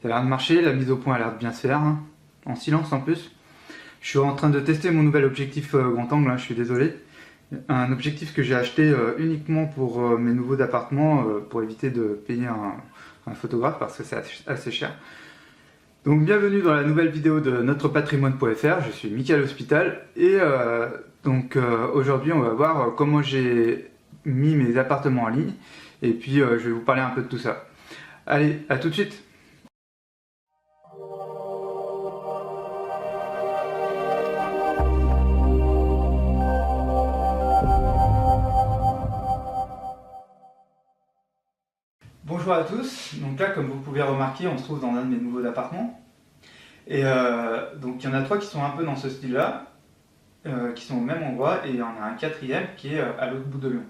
Ça a l'air de marcher, la mise au point a l'air de bien se faire, hein, en silence en plus. Je suis en train de tester mon nouvel objectif grand angle, hein, je suis désolé. Un objectif que j'ai acheté uniquement pour mes nouveaux appartements, pour éviter de payer un photographe parce que c'est assez cher. Donc bienvenue dans la nouvelle vidéo de notrepatrimoine.fr, je suis Michael Hospital et aujourd'hui on va voir comment j'ai mis mes appartements en ligne et puis je vais vous parler un peu de tout ça. Allez, à tout de suite. Bonjour à tous, donc là comme vous pouvez remarquer on se trouve dans un de mes nouveaux appartements et donc il y en a trois qui sont un peu dans ce style là, qui sont au même endroit et il y en a un quatrième qui est à l'autre bout de Lyon.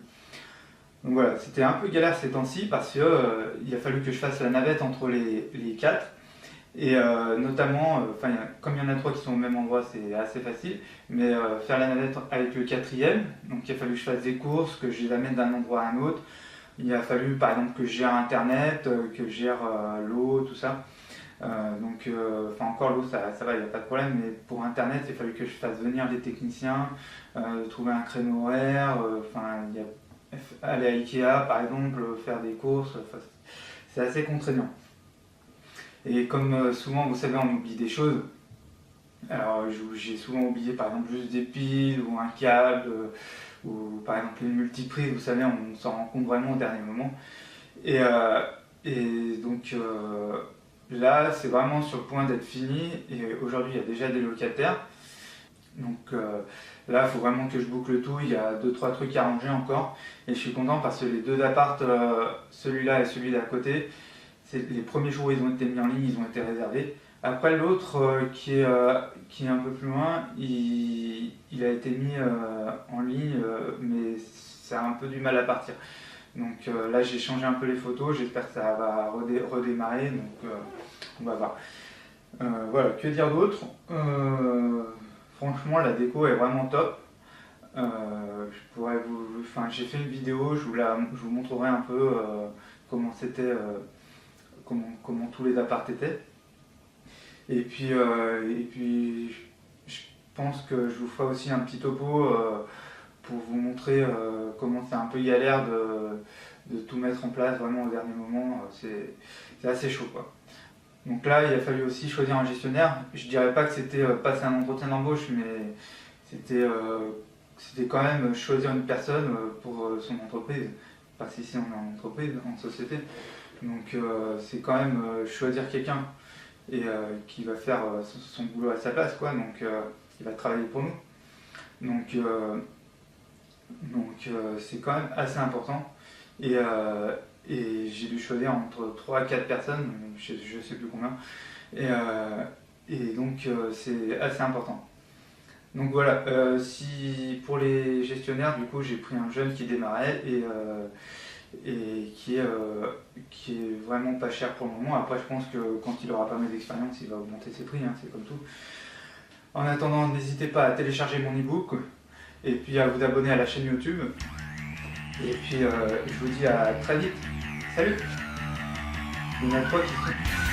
Donc voilà, c'était un peu galère ces temps-ci parce que il a fallu que je fasse la navette entre les quatre et notamment, comme il y en a trois qui sont au même endroit c'est assez facile, mais faire la navette avec le quatrième, donc il a fallu que je fasse des courses, que je les amène d'un endroit à un autre. Il a fallu par exemple que je gère internet, que je gère l'eau, tout ça. Encore l'eau ça va, il n'y a pas de problème, mais pour internet il a fallu que je fasse venir des techniciens, trouver un créneau horaire, aller à Ikea par exemple, faire des courses, c'est assez contraignant. Et comme souvent vous savez on oublie des choses, alors j'ai souvent oublié par exemple juste des piles ou un câble, ou par exemple une multiprise, vous savez on s'en rend compte vraiment au dernier moment. Et donc là c'est vraiment sur le point d'être fini et aujourd'hui il y a déjà des locataires. Donc là il faut vraiment que je boucle tout, il y a 2-3 trucs à ranger encore et je suis content parce que les deux apparts, celui-là et celui d'à côté, les premiers jours où ils ont été mis en ligne, ils ont été réservés. Après l'autre qui est un peu plus loin, il a été mis en ligne mais ça a un peu du mal à partir. Donc là j'ai changé un peu les photos, j'espère que ça va redémarrer, donc on va voir. Voilà, que dire d'autre, franchement la déco est vraiment top. J'ai fait une vidéo, je vous montrerai un peu comment c'était, comment tous les apparts étaient. Et puis je pense que je vous ferai aussi un petit topo pour vous montrer comment c'est un peu galère de tout mettre en place vraiment au dernier moment, c'est assez chaud quoi. Donc là il a fallu aussi choisir un gestionnaire, je dirais pas que c'était passer un entretien d'embauche, mais c'était quand même choisir une personne pour son entreprise, parce qu'ici on est en entreprise, en société, donc c'est quand même choisir quelqu'un et qui va faire son boulot à sa place quoi, donc il va travailler pour nous, donc c'est quand même assez important et j'ai dû choisir entre 3 à 4 personnes, je sais plus combien, et donc c'est assez important. Donc voilà, si pour les gestionnaires du coup j'ai pris un jeune qui démarrait et qui est vraiment pas cher pour le moment. Après je pense que quand il aura pas mal d'expérience il va augmenter ses prix, hein, c'est comme tout. En attendant n'hésitez pas à télécharger mon ebook et puis à vous abonner à la chaîne YouTube. Et puis je vous dis à très vite. Salut. Il y en a 3 qui sont...